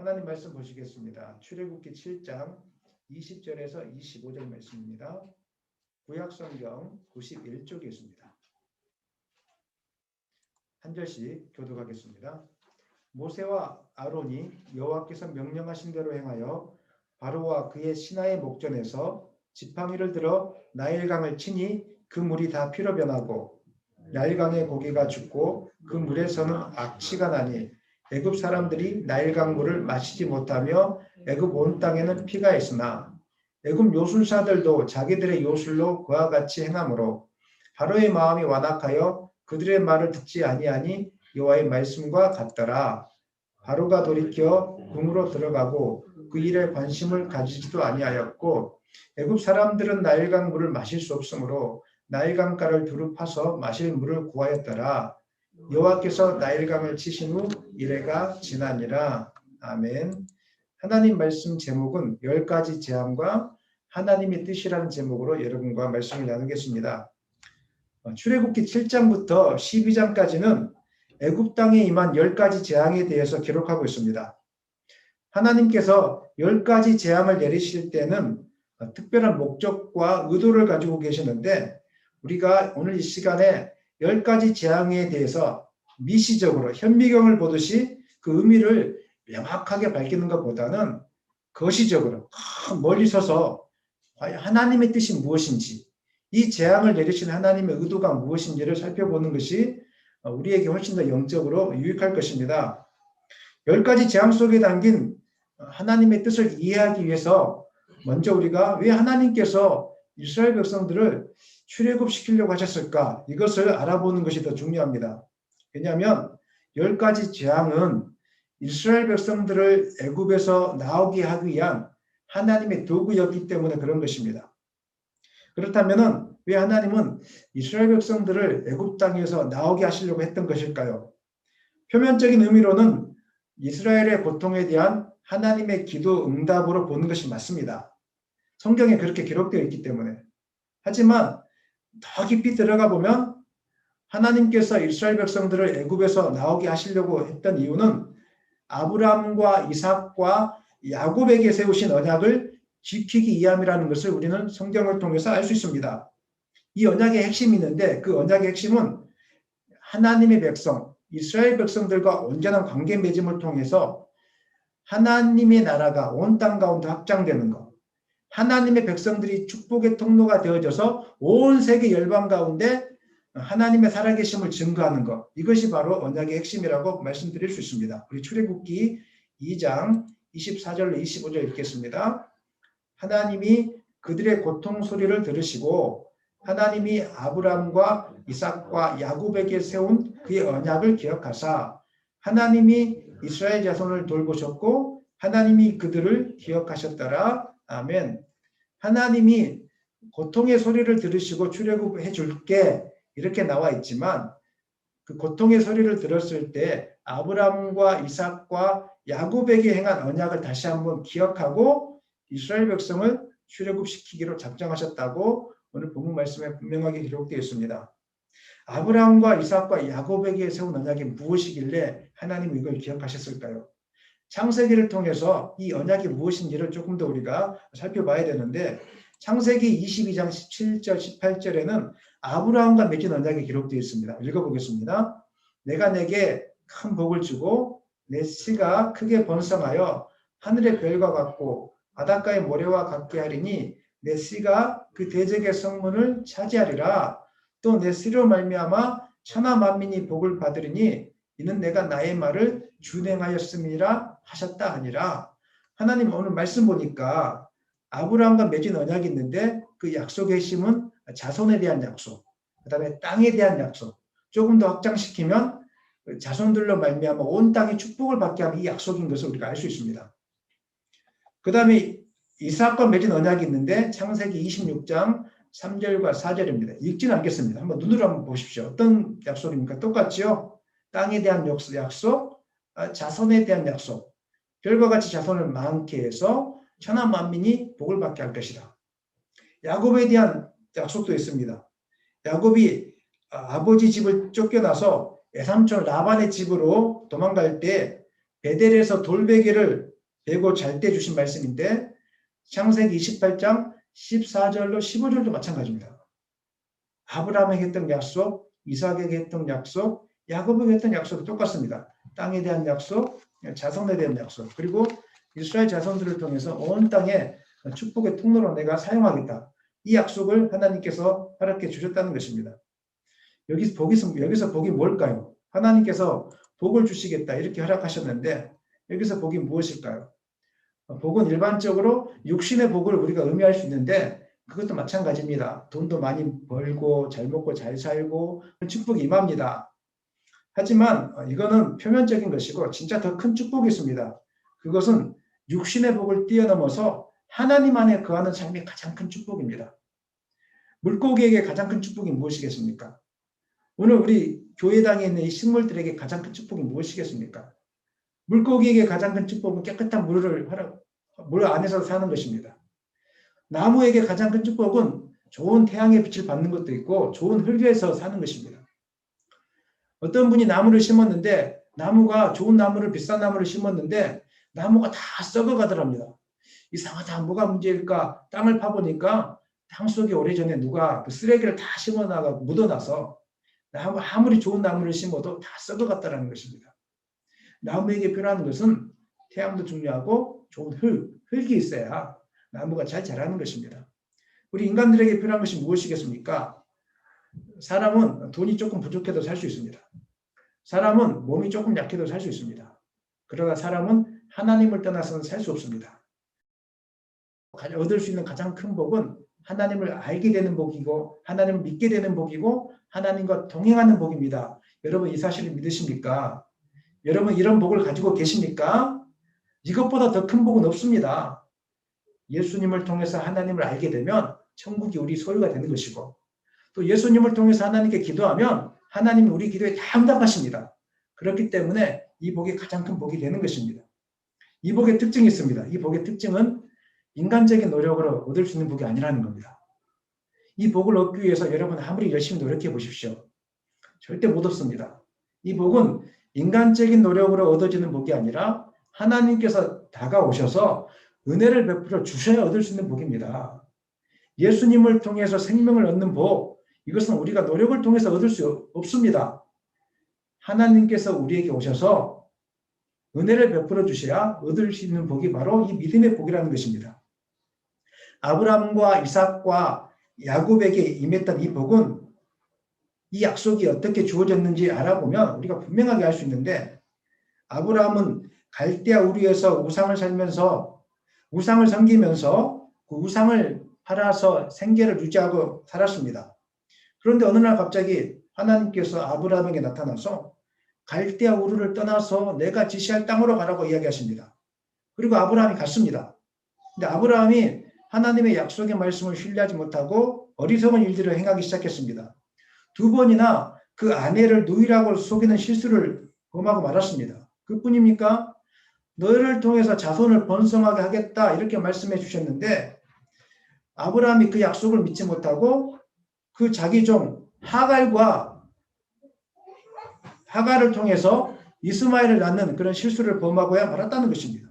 하나님 말씀 보시겠습니다. 출애굽기 7장 20절에서 25절 말씀입니다. 구약성경 91쪽에 있습니다. 한 절씩 교독하겠습니다. 모세와 아론이 여호와께서 명령하신 대로 행하여 바로와 그의 신하의 목전에서 지팡이를 들어 나일강을 치니 그 물이 다 피로 변하고 나일강의 고기가 죽고 그 물에서는 악취가 나니 애굽 사람들이 나일강 물을 마시지 못하며 애굽 온 땅에는 피가 있으나 애굽 요술사들도 자기들의 요술로 그와 같이 행하므로 바로의 마음이 완악하여 그들의 말을 듣지 아니하니 여호와의 말씀과 같더라. 바로가 돌이켜 궁으로 들어가고 그 일에 관심을 가지지도 아니하였고 애굽 사람들은 나일강 물을 마실 수 없으므로 나일강가를 두루 파서 마실 물을 구하였더라. 여호와께서 나일강을 치신 후 이래가 지나니라. 아멘. 하나님 말씀 제목은 10가지 재앙과 하나님의 뜻이라는 제목으로 여러분과 말씀을 나누겠습니다. 출애굽기 7장부터 12장까지는 애굽 땅에 임한 10가지 재앙에 대해서 기록하고 있습니다. 하나님께서 10가지 재앙을 내리실 때는 특별한 목적과 의도를 가지고 계시는데 우리가 오늘 이 시간에 10가지 재앙에 대해서 미시적으로 현미경을 보듯이 그 의미를 명확하게 밝히는 것보다는 거시적으로 멀리 서서 과연 하나님의 뜻이 무엇인지 이 재앙을 내리시는 하나님의 의도가 무엇인지를 살펴보는 것이 우리에게 훨씬 더 영적으로 유익할 것입니다. 10가지 재앙 속에 담긴 하나님의 뜻을 이해하기 위해서 먼저 우리가 왜 하나님께서 이스라엘 백성들을 출애굽시키려고 하셨을까? 이것을 알아보는 것이 더 중요합니다. 왜냐하면 10가지 재앙은 이스라엘 백성들을 애굽에서 나오게 하기 위한 하나님의 도구였기 때문에 그런 것입니다. 그렇다면 왜 하나님은 이스라엘 백성들을 애굽 땅에서 나오게 하시려고 했던 것일까요? 표면적인 의미로는 이스라엘의 고통에 대한 하나님의 기도 응답으로 보는 것이 맞습니다. 성경에 그렇게 기록되어 있기 때문에. 하지만 더 깊이 들어가 보면 하나님께서 이스라엘 백성들을 애굽에서 나오게 하시려고 했던 이유는 아브라함과 이삭과 야곱에게 세우신 언약을 지키기 위함이라는 것을 우리는 성경을 통해서 알 수 있습니다. 이 언약의 핵심이 있는데 그 언약의 핵심은 하나님의 백성, 이스라엘 백성들과 온전한 관계 맺음을 통해서 하나님의 나라가 온 땅 가운데 확장되는 것, 하나님의 백성들이 축복의 통로가 되어져서 온 세계 열방 가운데 하나님의 살아계심을 증거하는 것, 이것이 바로 언약의 핵심이라고 말씀드릴 수 있습니다. 우리 출애굽기 2장 24절로 25절 읽겠습니다. 하나님이 그들의 고통 소리를 들으시고 하나님이 아브라함과 이삭과 야곱에게 세운 그의 언약을 기억하사 하나님이 이스라엘 자손을 돌보셨고 하나님이 그들을 기억하셨더라. 아멘. 하나님이 고통의 소리를 들으시고 출애굽해 줄게 이렇게 나와 있지만 그 고통의 소리를 들었을 때 아브라함과 이삭과 야곱에게 행한 언약을 다시 한번 기억하고 이스라엘 백성을 출애굽시키기로 작정하셨다고 오늘 본문 말씀에 분명하게 기록되어 있습니다. 아브라함과 이삭과 야곱에게 세운 언약이 무엇이길래 하나님이 이걸 기억하셨을까요? 창세기를 통해서 이 언약이 무엇인지를 조금 더 우리가 살펴봐야 되는데 창세기 22장 17절 18절에는 아브라함과 맺은 언약이 기록되어 있습니다. 읽어보겠습니다. 내가 내게 큰 복을 주고 내 씨가 크게 번성하여 하늘의 별과 같고 바닷가의 모래와 같게 하리니 내 씨가 그 대적의 성문을 차지하리라. 또 내 씨로 말미암아 천하 만민이 복을 받으리니 이는 내가 나의 말을 준행하였음이라 하셨다 하니라. 하나님 오늘 말씀 보니까 아브라함과 맺은 언약이 있는데 그 약속의 핵심은 자손에 대한 약속, 그 다음에 땅에 대한 약속, 조금 더 확장시키면 자손들로 말미암아 온 땅이 축복을 받게 하는 이 약속인 것을 우리가 알 수 있습니다. 그 다음에 이삭과 맺은 언약이 있는데 창세기 26장 3절과 4절입니다. 읽지는 않겠습니다. 한번 눈으로 한번 보십시오. 어떤 약속입니까? 똑같죠? 땅에 대한 약속, 자손에 대한 약속. 별과 같이 자손을 많게 해서 천하 만민이 복을 받게 할 것이다. 야곱에 대한 약속도 있습니다. 야곱이 아버지 집을 쫓겨나서 외삼촌 라반의 집으로 도망갈 때 베델에서 돌베개를 되고 잘 때 주신 말씀인데 창세기 28장 14절로 15절도 마찬가지입니다. 아브라함에게 했던 약속, 이삭에게 했던 약속, 야곱에게 했던 약속도 똑같습니다. 땅에 대한 약속, 자손에 대한 약속, 그리고 이스라엘 자손들을 통해서 온 땅에 축복의 통로로 내가 사용하겠다. 이 약속을 하나님께서 허락해 주셨다는 것입니다. 여기서 복이 뭘까요? 하나님께서 복을 주시겠다 이렇게 허락하셨는데 여기서 복이 무엇일까요? 복은 일반적으로 육신의 복을 우리가 의미할 수 있는데 그것도 마찬가지입니다. 돈도 많이 벌고 잘 먹고 잘 살고 그런 축복이 임합니다. 하지만 이거는 표면적인 것이고 진짜 더 큰 축복이 있습니다. 그것은 육신의 복을 뛰어넘어서 하나님 안에 거하는 삶이 가장 큰 축복입니다. 물고기에게 가장 큰 축복이 무엇이겠습니까? 오늘 우리 교회당에 있는 이 식물들에게 가장 큰 축복이 무엇이겠습니까? 물고기에게 가장 큰 축복은 깨끗한 물 안에서 사는 것입니다. 나무에게 가장 큰 축복은 좋은 태양의 빛을 받는 것도 있고 좋은 흙에서 사는 것입니다. 어떤 분이 나무를 심었는데 나무가 좋은 나무를 비싼 나무를 심었는데 나무가 다 썩어가더랍니다. 이상하다. 뭐가 문제일까? 땅을 파보니까 땅 속에 오래전에 누가 그 쓰레기를 다 심어놔가 묻어놔서 아무리 좋은 나무를 심어도 다 썩어갔다는 것입니다. 나무에게 필요한 것은 태양도 중요하고 좋은 흙이 있어야 나무가 잘 자라는 것입니다. 우리 인간들에게 필요한 것이 무엇이겠습니까? 사람은 돈이 조금 부족해도 살 수 있습니다. 사람은 몸이 조금 약해도 살 수 있습니다. 그러나 사람은 하나님을 떠나서는 살 수 없습니다. 얻을 수 있는 가장 큰 복은 하나님을 알게 되는 복이고 하나님을 믿게 되는 복이고 하나님과 동행하는 복입니다. 여러분 이 사실을 믿으십니까? 여러분 이런 복을 가지고 계십니까? 이것보다 더 큰 복은 없습니다. 예수님을 통해서 하나님을 알게 되면 천국이 우리 소유가 되는 것이고 또 예수님을 통해서 하나님께 기도하면 하나님이 우리 기도에 다 응답하십니다. 그렇기 때문에 이 복이 가장 큰 복이 되는 것입니다. 이 복의 특징이 있습니다. 이 복의 특징은 인간적인 노력으로 얻을 수 있는 복이 아니라는 겁니다. 이 복을 얻기 위해서 여러분 아무리 열심히 노력해 보십시오. 절대 못 얻습니다. 이 복은 인간적인 노력으로 얻어지는 복이 아니라 하나님께서 다가오셔서 은혜를 베풀어 주셔야 얻을 수 있는 복입니다. 예수님을 통해서 생명을 얻는 복, 이것은 우리가 노력을 통해서 얻을 수 없습니다. 하나님께서 우리에게 오셔서 은혜를 베풀어 주셔야 얻을 수 있는 복이 바로 이 믿음의 복이라는 것입니다. 아브라함과 이삭과 야곱에게 임했던 이 복은 이 약속이 어떻게 주어졌는지 알아보면 우리가 분명하게 알 수 있는데 아브라함은 갈대아 우르에서 우상을 섬기면서 그 우상을 팔아서 생계를 유지하고 살았습니다. 그런데 어느 날 갑자기 하나님께서 아브라함에게 나타나서 갈대아 우르를 떠나서 내가 지시할 땅으로 가라고 이야기하십니다. 그리고 아브라함이 갔습니다. 근데 아브라함이 하나님의 약속의 말씀을 신뢰하지 못하고 어리석은 일들을 행하기 시작했습니다. 2번이나 그 아내를 누이라고 속이는 실수를 범하고 말았습니다. 그뿐입니까? 너희를 통해서 자손을 번성하게 하겠다 이렇게 말씀해 주셨는데 아브라함이 그 약속을 믿지 못하고 그 자기 종 하갈을 통해서 이스마엘을 낳는 그런 실수를 범하고야 말았다는 것입니다.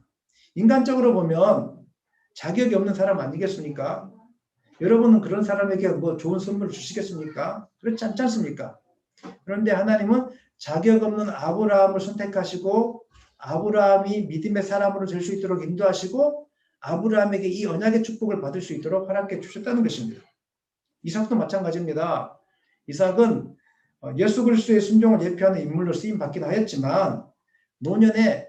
인간적으로 보면 자격이 없는 사람 아니겠습니까? 여러분은 그런 사람에게 뭐 좋은 선물을 주시겠습니까? 그렇지 않지 않습니까? 그런데 하나님은 자격 없는 아브라함을 선택하시고 아브라함이 믿음의 사람으로 될 수 있도록 인도하시고 아브라함에게 이 언약의 축복을 받을 수 있도록 허락해 주셨다는 것입니다. 이삭도 마찬가지입니다. 이삭은 예수 그리스도의 순종을 예표하는 인물로 쓰임 받긴 하였지만 노년에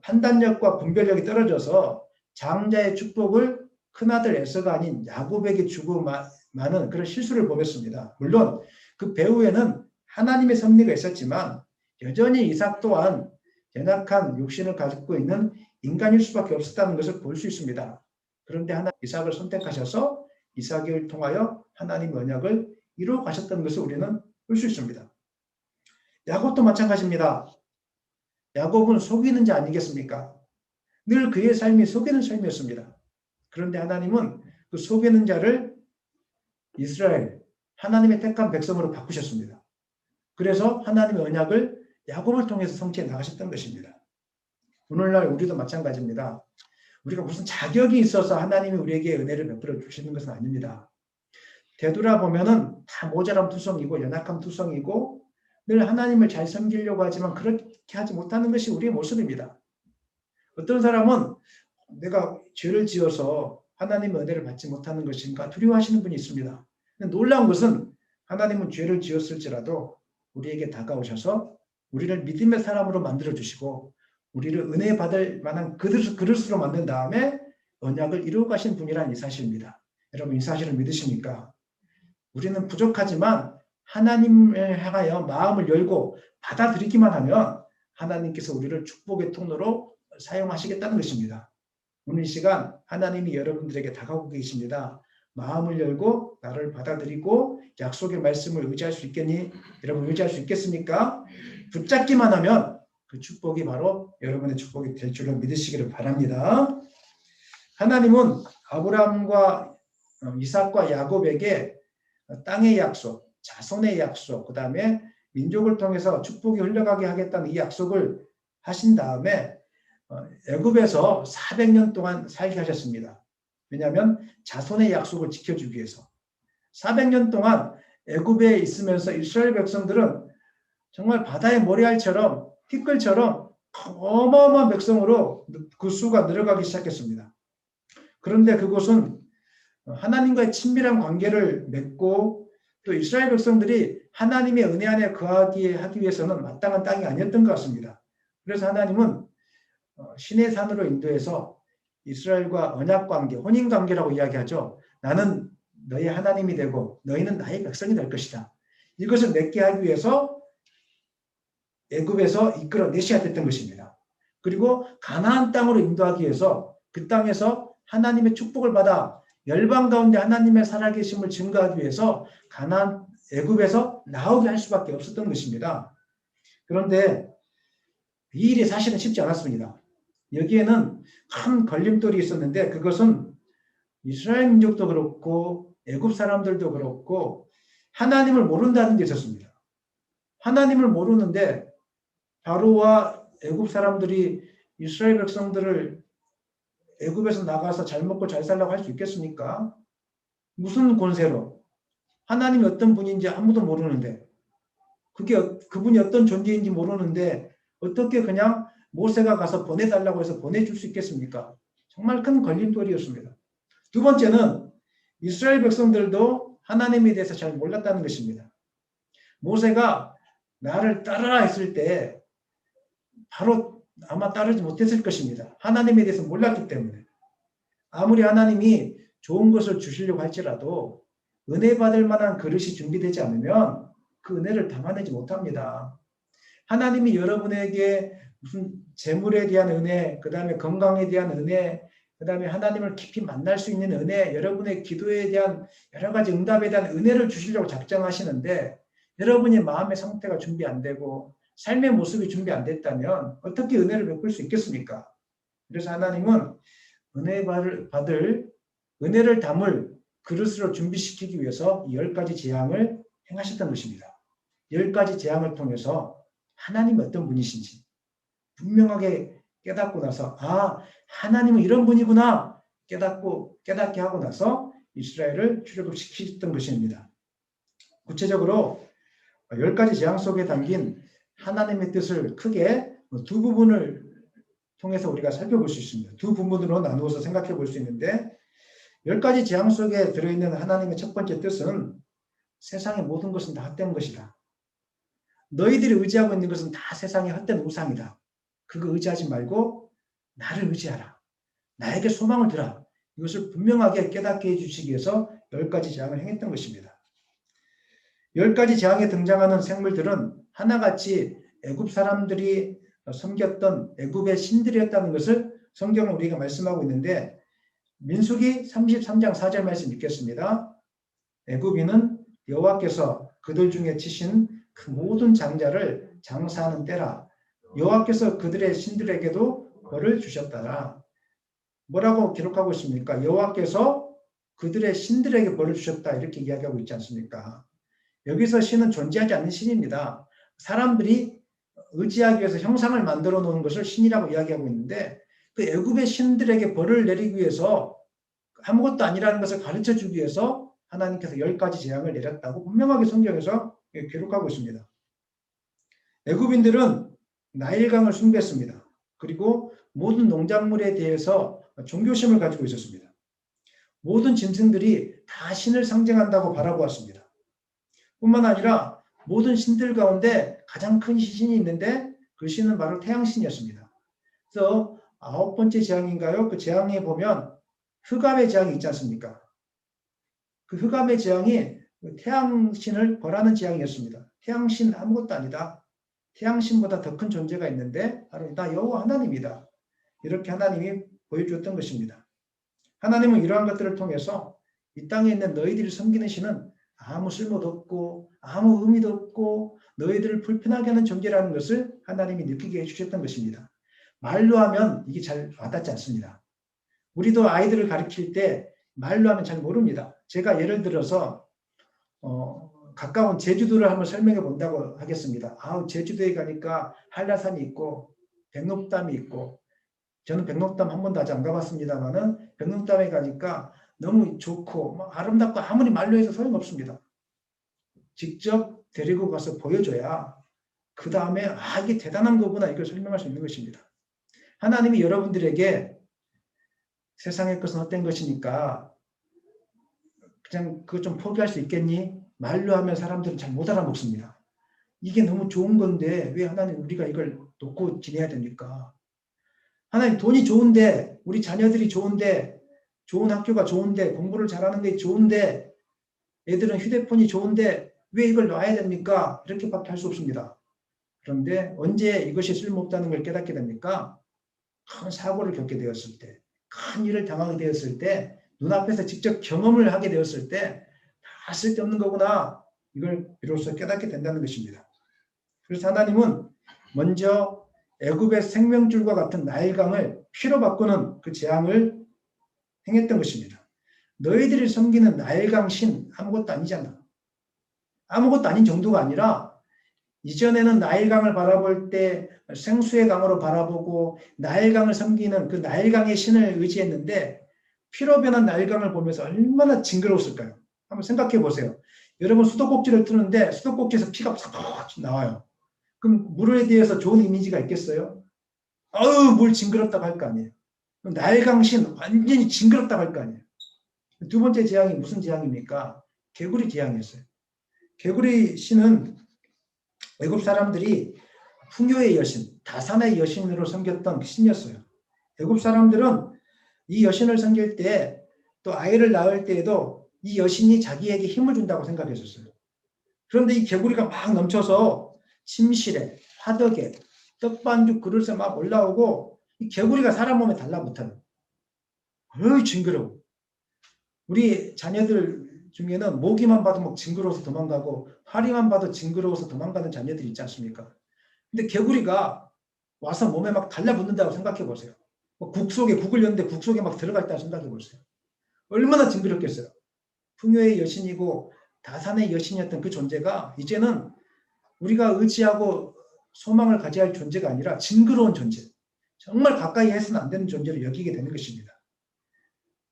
판단력과 분별력이 떨어져서 장자의 축복을 큰아들 에서가 아닌 야곱에게 주고 많은 그런 실수를 범했습니다. 물론 그 배후에는 하나님의 섭리가 있었지만 여전히 이삭 또한 연약한 육신을 가지고 있는 인간일 수밖에 없었다는 것을 볼 수 있습니다. 그런데 하나님 이삭을 선택하셔서 이삭을 통하여 하나님의 언약을 이루어 가셨다는 것을 우리는 볼 수 있습니다. 야곱도 마찬가지입니다. 야곱은 속이는 자 아니겠습니까? 늘 그의 삶이 속이는 삶이었습니다. 그런데 하나님은 그 속이는 자를 이스라엘, 하나님의 택한 백성으로 바꾸셨습니다. 그래서 하나님의 언약을 야곱을 통해서 성취해 나가셨던 것입니다. 오늘날 우리도 마찬가지입니다. 우리가 무슨 자격이 있어서 하나님이 우리에게 은혜를 베풀어 주시는 것은 아닙니다. 되돌아보면은 다 모자람 투성이고 연약함 투성이고 늘 하나님을 잘 섬기려고 하지만 그렇게 하지 못하는 것이 우리의 모습입니다. 어떤 사람은 내가 죄를 지어서 하나님의 은혜를 받지 못하는 것인가 두려워하시는 분이 있습니다. 놀라운 것은 하나님은 죄를 지었을지라도 우리에게 다가오셔서 우리를 믿음의 사람으로 만들어주시고 우리를 은혜 받을 만한 그릇으로 만든 다음에 언약을 이루어 가신 분이라는 이 사실입니다. 여러분 이 사실을 믿으십니까? 우리는 부족하지만 하나님을 향하여 마음을 열고 받아들이기만 하면 하나님께서 우리를 축복의 통로로 사용하시겠다는 것입니다. 오늘 이 시간 하나님이 여러분들에게 다가오고 계십니다. 마음을 열고 나를 받아들이고 약속의 말씀을 의지할 수 있겠니? 여러분 의지할 수 있겠습니까? 붙잡기만 하면 그 축복이 바로 여러분의 축복이 될 줄로 믿으시기를 바랍니다. 하나님은 아브라함과 이삭과 야곱에게 땅의 약속, 자손의 약속, 그 다음에 민족을 통해서 축복이 흘러가게 하겠다는 이 약속을 하신 다음에 애굽에서 400년 동안 살게 하셨습니다. 왜냐하면 자손의 약속을 지켜주기 위해서. 400년 동안 애굽에 있으면서 이스라엘 백성들은 정말 바다의 모래알처럼 티끌처럼 어마어마한 백성으로 그 수가 늘어가기 시작했습니다. 그런데 그곳은 하나님과의 친밀한 관계를 맺고 또 이스라엘 백성들이 하나님의 은혜 안에 거하기 하기 위해서는 마땅한 땅이 아니었던 것 같습니다. 그래서 하나님은 시내 산으로 인도해서 이스라엘과 언약관계, 혼인관계라고 이야기하죠. 나는 너희 하나님이 되고 너희는 나의 백성이 될 것이다. 이것을 맺게 하기 위해서 애굽에서 이끌어내셔야 됐던 것입니다. 그리고 가나안 땅으로 인도하기 위해서 그 땅에서 하나님의 축복을 받아 열방 가운데 하나님의 살아계심을 증거하기 위해서 가나안 애굽에서 나오게 할 수밖에 없었던 것입니다. 그런데 이 일이 사실은 쉽지 않았습니다. 여기에는 큰 걸림돌이 있었는데 그것은 이스라엘 민족도 그렇고 애굽 사람들도 그렇고 하나님을 모른다는 게 있었습니다. 하나님을 모르는데 바로와 애굽 사람들이 이스라엘 백성들을 애굽에서 나가서 잘 먹고 잘 살라고 할 수 있겠습니까? 무슨 권세로? 하나님이 어떤 분인지 아무도 모르는데 그분이 어떤 존재인지 모르는데 어떻게 그냥 모세가 가서 보내달라고 해서 보내줄 수 있겠습니까? 정말 큰 걸림돌이었습니다. 두 번째는 이스라엘 백성들도 하나님에 대해서 잘 몰랐다는 것입니다. 모세가 나를 따르라 했을 때 바로 아마 따르지 못했을 것입니다. 하나님에 대해서 몰랐기 때문에. 아무리 하나님이 좋은 것을 주시려고 할지라도 은혜 받을 만한 그릇이 준비되지 않으면 그 은혜를 담아내지 못합니다. 하나님이 여러분에게 무슨 재물에 대한 은혜, 그 다음에 건강에 대한 은혜, 그 다음에 하나님을 깊이 만날 수 있는 은혜, 여러분의 기도에 대한 여러 가지 응답에 대한 은혜를 주시려고 작정하시는데 여러분의 마음의 상태가 준비 안 되고 삶의 모습이 준비 안 됐다면 어떻게 은혜를 베풀 수 있겠습니까? 그래서 하나님은 은혜를 담을 그릇으로 준비시키기 위해서 10가지 재앙을 행하셨던 것입니다. 10가지 재앙을 통해서 하나님이 어떤 분이신지 분명하게 깨닫고 나서 하나님은 이런 분이구나 깨닫게 하고 나서 이스라엘을 출애굽시켰던 것입니다. 구체적으로 10가지 재앙 속에 담긴 하나님의 뜻을 크게 두 부분을 통해서 우리가 살펴볼 수 있습니다. 두 부분으로 나누어서 생각해 볼 수 있는데 10가지 재앙 속에 들어있는 하나님의 첫 번째 뜻은 세상의 모든 것은 다 헛된 것이다. 너희들이 의지하고 있는 것은 다 세상의 헛된 우상이다. 그거 의지하지 말고 나를 의지하라. 나에게 소망을 두라. 이것을 분명하게 깨닫게 해주시기 위해서 10가지 재앙을 행했던 것입니다. 10가지 재앙에 등장하는 생물들은 하나같이 애굽 사람들이 섬겼던 애굽의 신들이었다는 것을 성경은 우리가 말씀하고 있는데 민수기 33장 4절 말씀 읽겠습니다. 애굽인은 여호와께서 그들 중에 치신 그 모든 장자를 장사하는 때라. 여호와께서 그들의 신들에게도 벌을 주셨다라. 뭐라고 기록하고 있습니까? 여호와께서 그들의 신들에게 벌을 주셨다 이렇게 이야기하고 있지 않습니까? 여기서 신은 존재하지 않는 신입니다. 사람들이 의지하기 위해서 형상을 만들어 놓은 것을 신이라고 이야기하고 있는데 그 애굽의 신들에게 벌을 내리기 위해서 아무것도 아니라는 것을 가르쳐 주기 위해서 하나님께서 10가지 재앙을 내렸다고 분명하게 성경에서 기록하고 있습니다. 애굽인들은 나일강을 숭배했습니다. 그리고 모든 농작물에 대해서 종교심을 가지고 있었습니다. 모든 짐승들이 다 신을 상징한다고 바라보았습니다. 뿐만 아니라 모든 신들 가운데 가장 큰 신이 있는데 그 신은 바로 태양신이었습니다. 그래서 9번째 재앙인가요? 그 재앙에 보면 흑암의 재앙이 있지 않습니까? 그 흑암의 재앙이 태양신을 벌하는 재앙이었습니다. 태양신 아무것도 아니다. 태양신보다 더 큰 존재가 있는데 바로 나 여호와 하나님이다. 이렇게 하나님이 보여주었던 것입니다. 하나님은 이러한 것들을 통해서 이 땅에 있는 너희들이 섬기는 신은 아무 쓸모도 없고 아무 의미도 없고 너희들을 불편하게 하는 존재라는 것을 하나님이 느끼게 해주셨던 것입니다. 말로 하면 이게 잘 와닿지 않습니다. 우리도 아이들을 가르칠 때 말로 하면 잘 모릅니다. 제가 예를 들어서 가까운 제주도를 한번 설명해 본다고 하겠습니다. 제주도에 가니까 한라산이 있고 백록담이 있고, 저는 백록담 한 번도 아직 안 가봤습니다만은 백록담에 가니까 너무 좋고 아름답고 아무리 말로 해서 소용없습니다. 직접 데리고 가서 보여줘야 그 다음에 이게 대단한 거구나 이걸 설명할 수 있는 것입니다. 하나님이 여러분들에게 세상의 것은 헛된 것이니까 그냥 그거 좀 포기할 수 있겠니? 말로 하면 사람들은 잘 못 알아먹습니다. 이게 너무 좋은 건데 왜 하나님 우리가 이걸 놓고 지내야 됩니까? 하나님 돈이 좋은데, 우리 자녀들이 좋은데, 좋은 학교가 좋은데, 공부를 잘하는 게 좋은데, 애들은 휴대폰이 좋은데 왜 이걸 놔야 됩니까? 이렇게밖에 할 수 없습니다. 그런데 언제 이것이 쓸모없다는 걸 깨닫게 됩니까? 큰 사고를 겪게 되었을 때, 큰 일을 당하게 되었을 때, 눈앞에서 직접 경험을 하게 되었을 때 다 쓸데없는 거구나. 이걸 비로소 깨닫게 된다는 것입니다. 그래서 하나님은 먼저 애굽의 생명줄과 같은 나일강을 피로 바꾸는 그 재앙을 행했던 것입니다. 너희들이 섬기는 나일강 신 아무것도 아니잖아. 아무것도 아닌 정도가 아니라 이전에는 나일강을 바라볼 때 생수의 강으로 바라보고 나일강을 섬기는 그 나일강의 신을 의지했는데 피로 변한 나일강을 보면서 얼마나 징그러웠을까요? 한번 생각해 보세요. 여러분 수도꼭지를 트는데 수도꼭지에서 피가 싹 나와요. 그럼 물에 대해서 좋은 이미지가 있겠어요? 물 징그럽다고 할 거 아니에요. 나일강 신 완전히 징그럽다고 할 거 아니에요. 두 번째 재앙이 무슨 재앙입니까? 개구리 재앙이었어요. 개구리 신은 애굽 사람들이 풍요의 여신, 다산의 여신으로 섬겼던 신이었어요. 애굽 사람들은 이 여신을 섬길 때 또 아이를 낳을 때에도 이 여신이 자기에게 힘을 준다고 생각했었어요. 그런데 이 개구리가 막 넘쳐서 침실에, 화덕에, 떡반죽 그릇에 막 올라오고 이 개구리가 사람 몸에 달라붙어요. 징그러워. 우리 자녀들 중에는 모기만 봐도 막 징그러워서 도망가고 파리만 봐도 징그러워서 도망가는 자녀들이 있지 않습니까? 근데 개구리가 와서 몸에 막 달라붙는다고 생각해 보세요. 국 속에 국을 였는데 국 속에 막 들어가 있다고 생각해 보세요. 얼마나 징그럽겠어요. 풍요의 여신이고 다산의 여신이었던 그 존재가 이제는 우리가 의지하고 소망을 가져야 할 존재가 아니라 징그러운 존재, 정말 가까이 해서는 안 되는 존재로 여기게 되는 것입니다.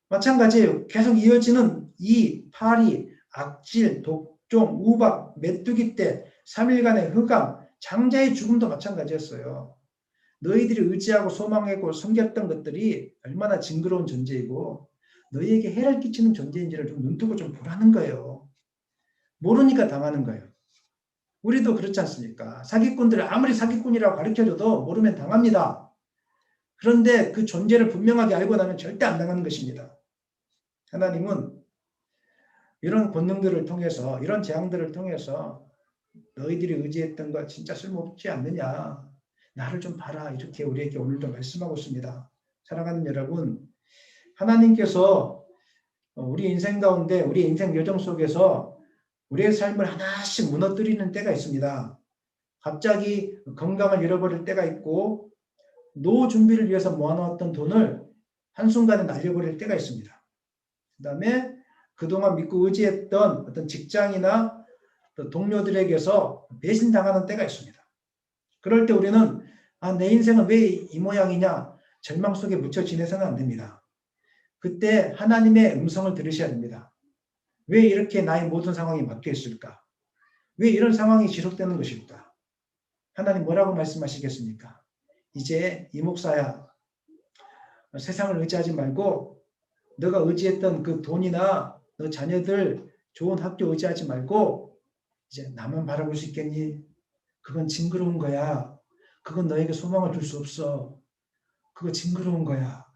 마찬가지예요. 계속 이어지는 이 파리, 악질, 독종, 우박, 메뚜기 떼, 3일간의 흑암, 장자의 죽음도 마찬가지였어요. 너희들이 의지하고 소망하고 섬겼던 것들이 얼마나 징그러운 존재이고 너희에게 해를 끼치는 존재인지를 좀 눈뜨고 좀 보라는 거예요. 모르니까 당하는 거예요. 우리도 그렇지 않습니까? 사기꾼들을 아무리 사기꾼이라고 가르쳐줘도 모르면 당합니다. 그런데 그 존재를 분명하게 알고 나면 절대 안 당하는 것입니다. 하나님은 이런 권능들을 통해서, 이런 재앙들을 통해서 너희들이 의지했던 거 진짜 쓸모없지 않느냐. 나를 좀 봐라. 이렇게 우리에게 오늘도 말씀하고 있습니다. 사랑하는 여러분, 하나님께서 우리 인생 가운데, 우리 인생 여정 속에서 우리의 삶을 하나씩 무너뜨리는 때가 있습니다. 갑자기 건강을 잃어버릴 때가 있고 노후 준비를 위해서 모아놓았던 돈을 한순간에 날려버릴 때가 있습니다. 그 다음에 그동안 믿고 의지했던 어떤 직장이나 동료들에게서 배신당하는 때가 있습니다. 그럴 때 우리는 내 인생은 왜 이 모양이냐? 절망 속에 묻혀 지내서는 안 됩니다. 그때 하나님의 음성을 들으셔야 됩니다. 왜 이렇게 나의 모든 상황이 막혀 있을까? 왜 이런 상황이 지속되는 것일까? 하나님 뭐라고 말씀하시겠습니까? 이제 이 목사야, 세상을 의지하지 말고 너가 의지했던 그 돈이나 너 자녀들 좋은 학교 의지하지 말고 이제 나만 바라볼 수 있겠니? 그건 징그러운 거야. 그건 너에게 소망을 줄 수 없어. 그거 징그러운 거야.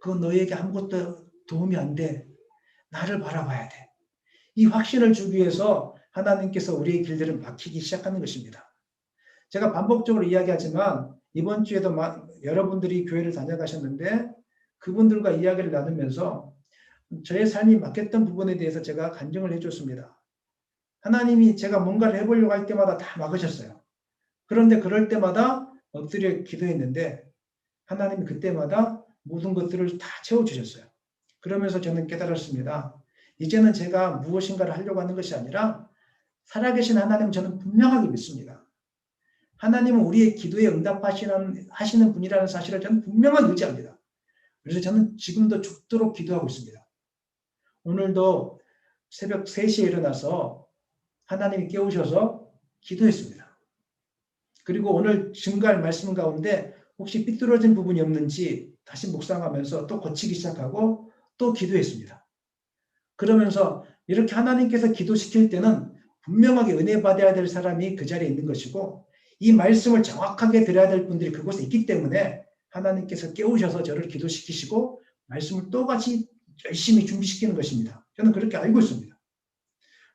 그건 너에게 아무것도 도움이 안 돼. 나를 바라봐야 돼. 이 확신을 주기 위해서 하나님께서 우리의 길들을 막히기 시작하는 것입니다. 제가 반복적으로 이야기하지만 이번 주에도 여러분들이 교회를 다녀가셨는데 그분들과 이야기를 나누면서 저의 삶이 막혔던 부분에 대해서 제가 간증을 해줬습니다. 하나님이 제가 뭔가를 해보려고 할 때마다 다 막으셨어요. 그런데 그럴 때마다 엎드려 기도했는데 하나님이 그때마다 모든 것들을 다 채워주셨어요. 그러면서 저는 깨달았습니다. 이제는 제가 무엇인가를 하려고 하는 것이 아니라 살아계신 하나님 저는 분명하게 믿습니다. 하나님은 우리의 기도에 응답하시는 분이라는 사실을 저는 분명하게 의지합니다. 그래서 저는 지금도 죽도록 기도하고 있습니다. 오늘도 새벽 3시에 일어나서 하나님이 깨우셔서 기도했습니다. 그리고 오늘 증거할 말씀 가운데 혹시 삐뚤어진 부분이 없는지 다시 묵상하면서 또 고치기 시작하고 또 기도했습니다. 그러면서 이렇게 하나님께서 기도시킬 때는 분명하게 은혜 받아야 될 사람이 그 자리에 있는 것이고 이 말씀을 정확하게 들어야 될 분들이 그곳에 있기 때문에 하나님께서 깨우셔서 저를 기도시키시고 말씀을 또 같이 열심히 준비시키는 것입니다. 저는 그렇게 알고 있습니다.